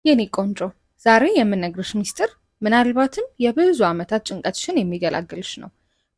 የኔ ቆንጆ ዛሬ የምነግርሽ ሚስጥር ምናልባትም የብዙ ዓመታት ጭንቀትሽን የሚገላግልሽ ነው።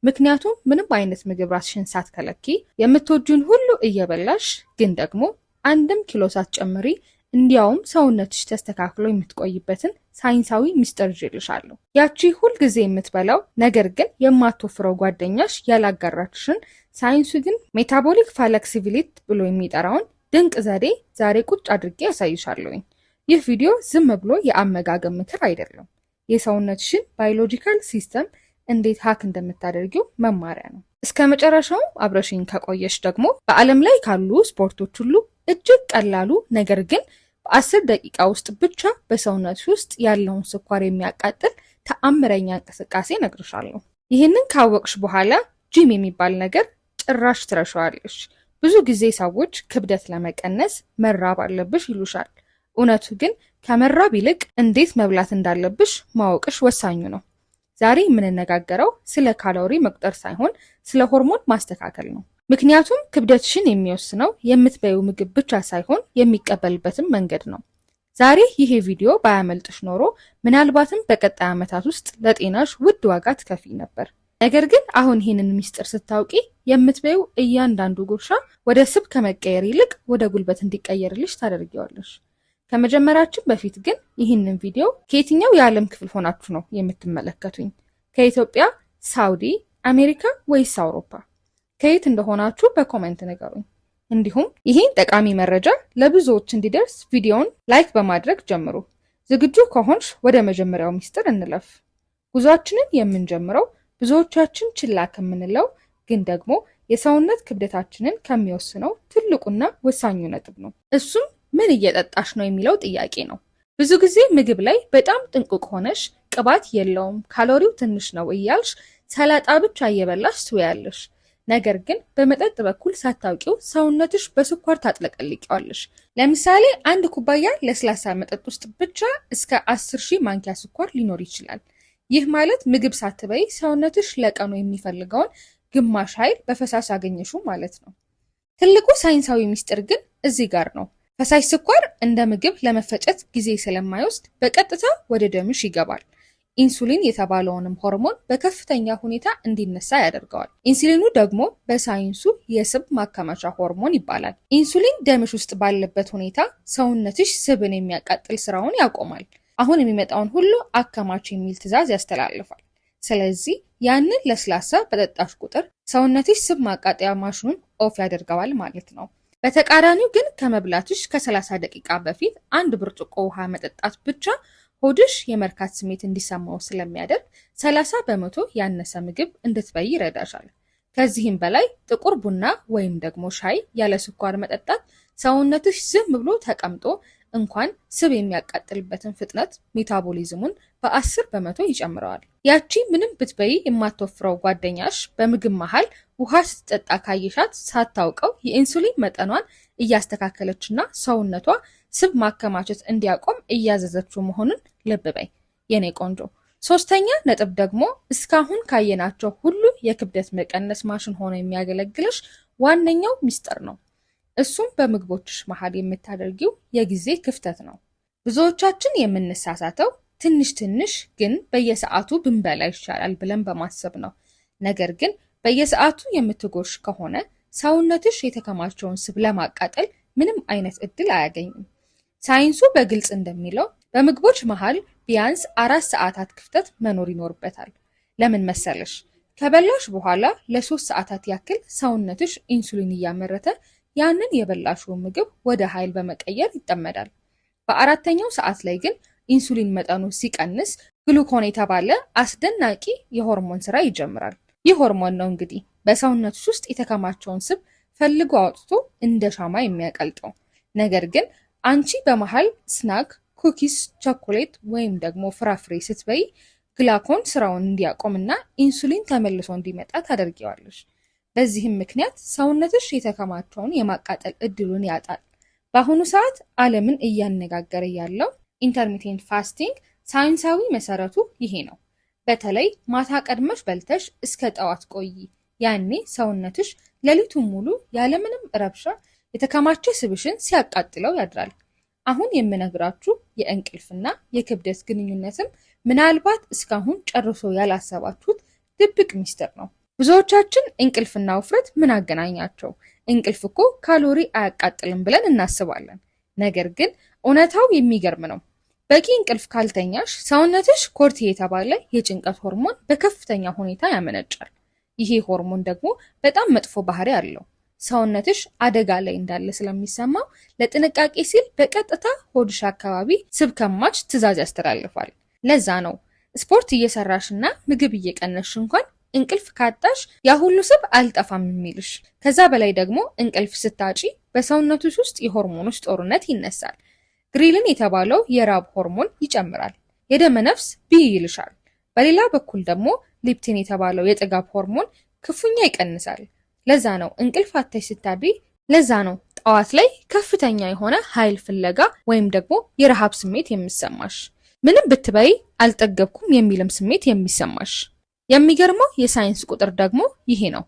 ምክንያቱም ምንም አይነት ምግብ ራስሽን ሳትከለኪ የምትወጂውን ሁሉ እየበላሽ ግን ደግሞ አንድም ኪሎ ሳትጨምሪ እንዲያውም ሰውነትሽ ተስተካክሎ የምትቆይበትን ሳይንሳዊ ሚስጥር ይዤልሻለሁ። ያቺ ሁል ጊዜ የምትበላው ነገር ግን የማትወፍረው ጓደኛሽ ያላጋራችሽን ሳይንሱ ግን ሜታቦሊክ ፍሌክሲቢሊቲ ብሎ የሚጠራውን ድንቅ ዘዴ ዛሬ ቁጭ አድርጌ ያሳይሻለሁኝ። ይህ ቪዲዮ ዝም ብሎ የአመጋገብ ምክር አይደለም። የሰውነትሽን ባዮሎጂካል ሲስተም እንዴት ሃክ እንደምታደርጊው መማሪያ ነው። እስከ መጨረሻው አብረሽኝ ከቆየሽ ደግሞ በዓለም ላይ ካሉ ስፖርቶች ሁሉ እጅግ ቀላሉ ነገር ግን በ10 ደቂቃ ውስጥ ብቻ በሰውነትሽ ውስጥ ያለውን ስኳር የሚያቃጥል ተአምረኛ እንቅስቃሴ እነግርሻለሁ። ይህንን ካወቅሽ በኋላ ጂም የሚባል ነገር ጭራሽ ትረሻዋለሽ። ብዙ ጊዜ ሰዎች ክብደት ለመቀነስ መራብ አለብሽ ይሉሻል። እውነቱ ግን ከመራብ ይልቅ እንዴት መብላት እንዳለብሽ ማወቅሽ ወሳኙ ነው። ዛሬ የምንነጋገረው ስለ ካሎሪ መቁጠር ሳይሆን ስለ ሆርሞን ማስተካከል ነው። ምክንያቱም ክብደትሽን የሚወስነው የምትበይው ምግብ ብቻ ሳይሆን የሚቀበልበትም መንገድ ነው። ዛሬ ይሄ ቪዲዮ ባያመልጥሽ ኖሮ ምናልባትም በቀጣይ ዓመታት ውስጥ ለጤናሽ ውድ ዋጋ ትከፍይ ነበር። ነገር ግን አሁን ይህንን ሚስጥር ስታውቂ የምትበይው እያንዳንዱ ጉርሻ ወደ ስብ ከመቀየር ይልቅ ወደ ጉልበት እንዲቀየርልሽ ታደርጊዋለሽ። ከመጀመራችን በፊት ግን ይህንን ቪዲዮ ከየትኛው የዓለም ክፍል ሆናችሁ ነው የምትመለከቱኝ? ከኢትዮጵያ፣ ሳውዲ፣ አሜሪካ ወይስ አውሮፓ? ከየት እንደሆናችሁ በኮሜንት ንገሩኝ። እንዲሁም ይህን ጠቃሚ መረጃ ለብዙዎች እንዲደርስ ቪዲዮውን ላይክ በማድረግ ጀምሩ። ዝግጁ ከሆንሽ ወደ መጀመሪያው ሚስጥር እንለፍ። ጉዟችንን የምንጀምረው ብዙዎቻችን ችላ ከምንለው ግን ደግሞ የሰውነት ክብደታችንን ከሚወስነው ትልቁና ወሳኙ ነጥብ ነው። እሱም ምን እየጠጣሽ ነው የሚለው ጥያቄ ነው። ብዙ ጊዜ ምግብ ላይ በጣም ጥንቁቅ ሆነሽ ቅባት የለውም፣ ካሎሪው ትንሽ ነው እያልሽ ሰላጣ ብቻ እየበላሽ ትውያለሽ። ነገር ግን በመጠጥ በኩል ሳታውቂው ሰውነትሽ በስኳር ታጥለቀልቂዋለሽ። ለምሳሌ አንድ ኩባያ ለስላሳ መጠጥ ውስጥ ብቻ እስከ 10,000 ማንኪያ ስኳር ሊኖር ይችላል። ይህ ማለት ምግብ ሳትበይ ሰውነትሽ ለቀኑ የሚፈልገውን ግማሽ ኃይል በፈሳሽ አገኘሹ ማለት ነው። ትልቁ ሳይንሳዊ ሚስጥር ግን እዚህ ጋር ነው። ፈሳሽ ስኳር እንደ ምግብ ለመፈጨት ጊዜ ስለማይወስድ በቀጥታ ወደ ደምሽ ይገባል። ኢንሱሊን የተባለውንም ሆርሞን በከፍተኛ ሁኔታ እንዲነሳ ያደርገዋል። ኢንሱሊኑ ደግሞ በሳይንሱ የስብ ማከማቻ ሆርሞን ይባላል። ኢንሱሊን ደምሽ ውስጥ ባለበት ሁኔታ ሰውነትሽ ስብን የሚያቃጥል ስራውን ያቆማል። አሁን የሚመጣውን ሁሉ አከማች የሚል ትዕዛዝ ያስተላልፋል። ስለዚህ ያንን ለስላሳ በጠጣሽ ቁጥር ሰውነትሽ ስብ ማቃጠያ ማሽኑን ኦፍ ያደርገዋል ማለት ነው። በተቃራኒው ግን ከመብላትሽ ከ30 ደቂቃ በፊት አንድ ብርጭቆ ውሃ መጠጣት ብቻ ሆድሽ የመርካት ስሜት እንዲሰማው ስለሚያደርግ 30 በመቶ ያነሰ ምግብ እንድትበይ ይረዳሻል። ከዚህም በላይ ጥቁር ቡና ወይም ደግሞ ሻይ ያለ ስኳር መጠጣት ሰውነትሽ ዝም ብሎ ተቀምጦ እንኳን ስብ የሚያቃጥልበትን ፍጥነት ሜታቦሊዝሙን በ10 በመቶ ይጨምረዋል። ያቺ ምንም ብትበይ የማትወፍረው ጓደኛሽ በምግብ መሃል ውሃ ስትጠጣ ካየሻት ሳታውቀው የኢንሱሊን መጠኗን እያስተካከለችና ሰውነቷ ስብ ማከማቸት እንዲያቆም እያዘዘችው መሆኑን ልብ በይ የኔ ቆንጆ። ሶስተኛ ነጥብ ደግሞ እስካሁን ካየናቸው ሁሉ የክብደት መቀነስ ማሽን ሆኖ የሚያገለግልሽ ዋነኛው ሚስጥር ነው። እሱም በምግቦችሽ መሃል የምታደርጊው የጊዜ ክፍተት ነው። ብዙዎቻችን የምንሳሳተው ትንሽ ትንሽ ግን በየሰዓቱ ብንበላ ይሻላል ብለን በማሰብ ነው። ነገር ግን በየሰዓቱ የምትጎርሽ ከሆነ ሰውነትሽ የተከማቸውን ስብ ለማቃጠል ምንም አይነት እድል አያገኝም። ሳይንሱ በግልጽ እንደሚለው በምግቦች መሃል ቢያንስ 4 ሰዓታት ክፍተት መኖር ይኖርበታል። ለምን መሰለሽ? ከበላሽ በኋላ ለ3 ሰዓታት ያክል ሰውነትሽ ኢንሱሊን እያመረተ ያንን የበላሽው ምግብ ወደ ኃይል በመቀየር ይጠመዳል። በአራተኛው ሰዓት ላይ ግን ኢንሱሊን መጠኑ ሲቀንስ ግሉኮን የተባለ አስደናቂ የሆርሞን ስራ ይጀምራል። ይህ ሆርሞን ነው እንግዲህ በሰውነትሽ ውስጥ የተከማቸውን ስብ ፈልጎ አውጥቶ እንደ ሻማ የሚያቀልጠው። ነገር ግን አንቺ በመሃል ስናክ፣ ኩኪስ፣ ቸኮሌት ወይም ደግሞ ፍራፍሬ ስትበይ ግላኮን ስራውን እንዲያቆምና ኢንሱሊን ተመልሶ እንዲመጣ ታደርጊዋለሽ። በዚህም ምክንያት ሰውነትሽ የተከማቸውን የማቃጠል እድሉን ያጣል። በአሁኑ ሰዓት ዓለምን እያነጋገረ ያለው ኢንተርሚቴንት ፋስቲንግ ሳይንሳዊ መሰረቱ ይሄ ነው። በተለይ ማታ ቀድመሽ በልተሽ እስከ ጠዋት ቆይ። ያኔ ሰውነትሽ ሌሊቱን ሙሉ ያለምንም ረብሻ የተከማቸ ስብሽን ሲያቃጥለው ያድራል። አሁን የምነግራችሁ የእንቅልፍና የክብደት ግንኙነትም ምናልባት እስካሁን ጨርሶ ያላሰባችሁት ድብቅ ሚስጥር ነው። ብዙዎቻችን እንቅልፍና ውፍረት ምን አገናኛቸው? እንቅልፍ እኮ ካሎሪ አያቃጥልም ብለን እናስባለን። ነገር ግን እውነታው የሚገርም ነው። በቂ እንቅልፍ ካልተኛሽ ሰውነትሽ ኮርቲ የተባለ የጭንቀት ሆርሞን በከፍተኛ ሁኔታ ያመነጫል። ይሄ ሆርሞን ደግሞ በጣም መጥፎ ባህሪ አለው። ሰውነትሽ አደጋ ላይ እንዳለ ስለሚሰማው ለጥንቃቄ ሲል በቀጥታ ሆድሽ አካባቢ ስብ ከማች ትዕዛዝ ያስተላልፋል። ለዛ ነው ስፖርት እየሰራሽና ምግብ እየቀነስሽ እንኳን እንቅልፍ ካጣሽ ያ ሁሉ ስብ አልጠፋም የሚልሽ። ከዛ በላይ ደግሞ እንቅልፍ ስታጪ በሰውነትሽ ውስጥ የሆርሞኖች ጦርነት ይነሳል። ግሪሊን የተባለው የራብ ሆርሞን ይጨምራል። የደመ ነፍስ ቢ ይልሻል። በሌላ በኩል ደግሞ ሊፕቲን የተባለው የጥጋብ ሆርሞን ክፉኛ ይቀንሳል። ለዛ ነው እንቅልፍ አጥተሽ ስታድሪ፣ ለዛ ነው ጠዋት ላይ ከፍተኛ የሆነ ኃይል ፍለጋ ወይም ደግሞ የረሃብ ስሜት የሚሰማሽ፣ ምንም ብትበይ አልጠገብኩም የሚልም ስሜት የሚሰማሽ። የሚገርመው የሳይንስ ቁጥር ደግሞ ይሄ ነው።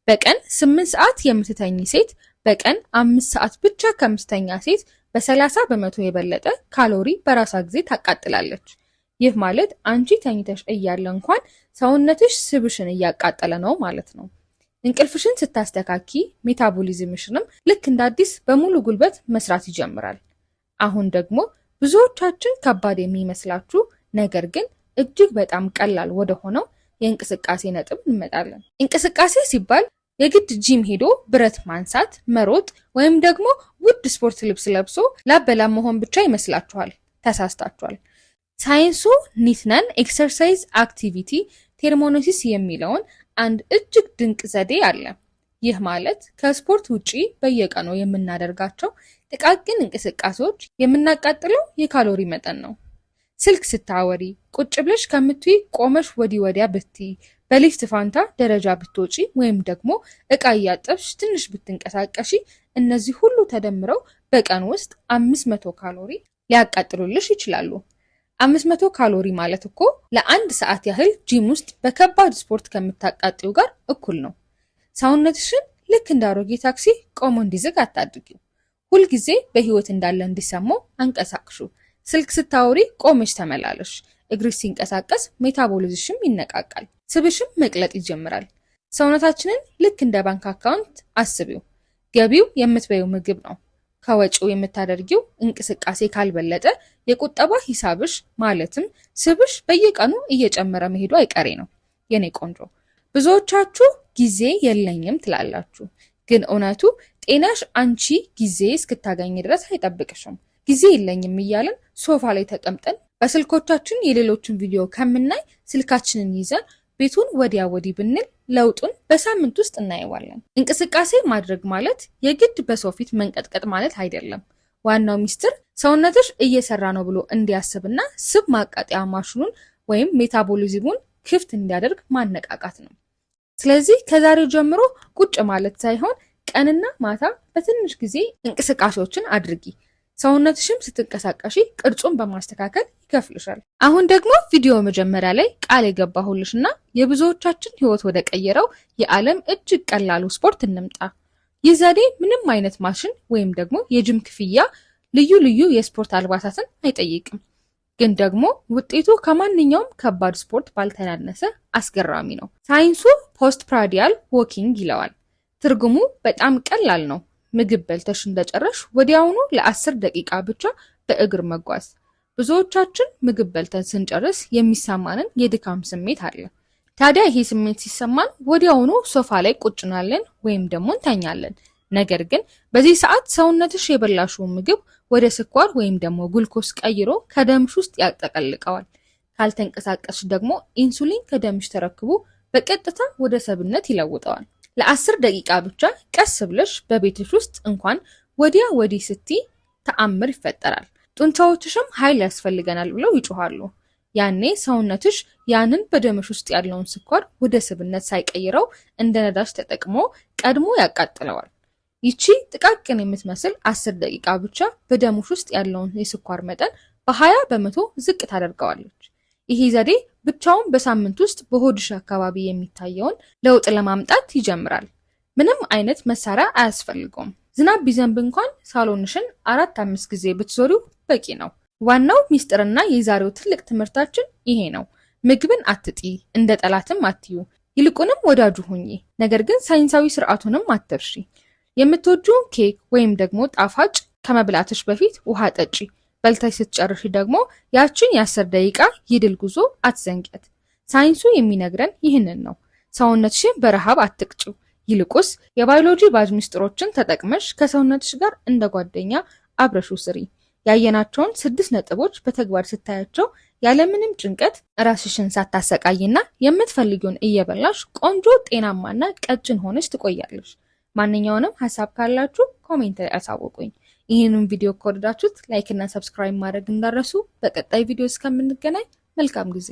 በቀን 8 ሰዓት የምትተኝ ሴት በቀን 5 ሰዓት ብቻ ከምትተኛ ሴት በ30 በመቶ የበለጠ ካሎሪ በራሷ ጊዜ ታቃጥላለች። ይህ ማለት አንቺ ተኝተሽ እያለ እንኳን ሰውነትሽ ስብሽን እያቃጠለ ነው ማለት ነው። እንቅልፍሽን ስታስተካኪ ሜታቦሊዝምሽንም ልክ እንደ አዲስ በሙሉ ጉልበት መስራት ይጀምራል። አሁን ደግሞ ብዙዎቻችን ከባድ የሚመስላችሁ ነገር ግን እጅግ በጣም ቀላል ወደ ሆነው የእንቅስቃሴ ነጥብ እንመጣለን። እንቅስቃሴ ሲባል የግድ ጂም ሄዶ ብረት ማንሳት፣ መሮጥ ወይም ደግሞ ውድ ስፖርት ልብስ ለብሶ ላበላ መሆን ብቻ ይመስላችኋል። ተሳስታችኋል። ሳይንሱ ኒትነን ኤክሰርሳይዝ አክቲቪቲ ቴርሞኖሲስ የሚለውን አንድ እጅግ ድንቅ ዘዴ አለ። ይህ ማለት ከስፖርት ውጪ በየቀኑ የምናደርጋቸው ጥቃቅን እንቅስቃሴዎች የምናቃጥለው የካሎሪ መጠን ነው። ስልክ ስታወሪ፣ ቁጭ ብለሽ ከምትይ ቆመሽ ወዲህ ወዲያ ብትይ፣ በሊፍት ፋንታ ደረጃ ብትወጪ ወይም ደግሞ እቃ እያጠብሽ ትንሽ ብትንቀሳቀሺ፣ እነዚህ ሁሉ ተደምረው በቀን ውስጥ 500 ካሎሪ ሊያቃጥሉልሽ ይችላሉ። 500 ካሎሪ ማለት እኮ ለአንድ ሰዓት ያህል ጂም ውስጥ በከባድ ስፖርት ከምታቃጥዩ ጋር እኩል ነው። ሰውነትሽን ልክ እንደ አሮጌ ታክሲ ቆሞ እንዲዝግ አታድርጊው። ሁልጊዜ በህይወት እንዳለ እንዲሰማው አንቀሳቅሹ። ስልክ ስታወሪ ቆመሽ ተመላለሽ። እግርሽ ሲንቀሳቀስ ሜታቦሊዝምሽም ይነቃቃል፣ ስብሽም መቅለጥ ይጀምራል። ሰውነታችንን ልክ እንደ ባንክ አካውንት አስቢው። ገቢው የምትበይው ምግብ ነው። ከወጪው የምታደርጊው እንቅስቃሴ ካልበለጠ የቁጠባ ሂሳብሽ ማለትም ስብሽ በየቀኑ እየጨመረ መሄዱ አይቀሬ ነው። የኔ ቆንጆ፣ ብዙዎቻችሁ ጊዜ የለኝም ትላላችሁ፣ ግን እውነቱ ጤናሽ አንቺ ጊዜ እስክታገኝ ድረስ አይጠብቅሽም። ጊዜ የለኝም እያልን ሶፋ ላይ ተቀምጠን በስልኮቻችን የሌሎችን ቪዲዮ ከምናይ ስልካችንን ይዘን ቤቱን ወዲያ ወዲህ ብንል ለውጡን በሳምንት ውስጥ እናየዋለን። እንቅስቃሴ ማድረግ ማለት የግድ በሰው ፊት መንቀጥቀጥ ማለት አይደለም። ዋናው ሚስጥር ሰውነትሽ እየሰራ ነው ብሎ እንዲያስብና ስብ ማቃጠያ ማሽኑን ወይም ሜታቦሊዝሙን ክፍት እንዲያደርግ ማነቃቃት ነው። ስለዚህ ከዛሬው ጀምሮ ቁጭ ማለት ሳይሆን ቀንና ማታ በትንሽ ጊዜ እንቅስቃሴዎችን አድርጊ። ሰውነትሽም ስትንቀሳቀሺ ቅርጹን በማስተካከል ይከፍልሻል። አሁን ደግሞ ቪዲዮ መጀመሪያ ላይ ቃል የገባሁልሽና የብዙዎቻችን ህይወት ወደ ቀየረው የዓለም እጅግ ቀላሉ ስፖርት እንምጣ። ይህ ዘዴ ምንም አይነት ማሽን ወይም ደግሞ የጂም ክፍያ፣ ልዩ ልዩ የስፖርት አልባሳትን አይጠይቅም። ግን ደግሞ ውጤቱ ከማንኛውም ከባድ ስፖርት ባልተናነሰ አስገራሚ ነው። ሳይንሱ ፖስት ፕራዲያል ዎኪንግ ይለዋል። ትርጉሙ በጣም ቀላል ነው። ምግብ በልተሽ እንደጨረሽ ወዲያውኑ ለ10 ደቂቃ ብቻ በእግር መጓዝ። ብዙዎቻችን ምግብ በልተን ስንጨርስ የሚሰማንን የድካም ስሜት አለ። ታዲያ ይሄ ስሜት ሲሰማን ወዲያውኑ ሶፋ ላይ ቁጭ እንላለን ወይም ደግሞ እንተኛለን። ነገር ግን በዚህ ሰዓት ሰውነትሽ የበላሽውን ምግብ ወደ ስኳር ወይም ደግሞ ግሉኮስ ቀይሮ ከደምሽ ውስጥ ያጠቀልቀዋል። ካልተንቀሳቀስሽ ደግሞ ኢንሱሊን ከደምሽ ተረክቦ በቀጥታ ወደ ሰብነት ይለውጠዋል። ለ10 ደቂቃ ብቻ ቀስ ብለሽ በቤትሽ ውስጥ እንኳን ወዲያ ወዲህ ስትይ ተአምር ይፈጠራል። ጡንቻዎችሽም ኃይል ያስፈልገናል ብለው ይጮሃሉ። ያኔ ሰውነትሽ ያንን በደምሽ ውስጥ ያለውን ስኳር ወደ ስብነት ሳይቀይረው እንደ ነዳጅ ተጠቅሞ ቀድሞ ያቃጥለዋል። ይቺ ጥቃቅን የምትመስል 10 ደቂቃ ብቻ በደምሽ ውስጥ ያለውን የስኳር መጠን በ20 በመቶ ዝቅ ታደርገዋለች። ይሄ ዘዴ ብቻውን በሳምንት ውስጥ በሆድሽ አካባቢ የሚታየውን ለውጥ ለማምጣት ይጀምራል። ምንም አይነት መሳሪያ አያስፈልገውም። ዝናብ ቢዘንብ እንኳን ሳሎንሽን 4-5 ጊዜ ብትዞሪው በቂ ነው። ዋናው ሚስጥርና የዛሬው ትልቅ ትምህርታችን ይሄ ነው። ምግብን አትጢ፣ እንደ ጠላትም አትዩ። ይልቁንም ወዳጁ ሁኚ። ነገር ግን ሳይንሳዊ ስርዓቱንም አትርሺ። የምትወጂውን ኬክ ወይም ደግሞ ጣፋጭ ከመብላትሽ በፊት ውሃ ጠጪ። በልተሽ ስትጨርሺ ደግሞ ያችን የ10 ደቂቃ የድል ጉዞ አትዘንቂያት። ሳይንሱ የሚነግረን ይህንን ነው። ሰውነትሽን በረሃብ አትቅጭው። ይልቁስ የባዮሎጂ ባዝ ሚስጥሮችን ተጠቅመሽ ከሰውነትሽ ጋር እንደ ጓደኛ አብረሹ ስሪ። ያየናቸውን 6 ነጥቦች በተግባር ስታያቸው ያለምንም ጭንቀት ራስሽን ሳታሰቃይና የምትፈልጊውን እየበላሽ ቆንጆ ጤናማና ቀጭን ሆነሽ ትቆያለሽ። ማንኛውንም ሐሳብ ካላችሁ ኮሜንት ላይ አሳውቁኝ። ይህንን ቪዲዮ ከወደዳችሁት ላይክ እና ሰብስክራይብ ማድረግ እንዳረሱ። በቀጣይ ቪዲዮ እስከምንገናኝ መልካም ጊዜ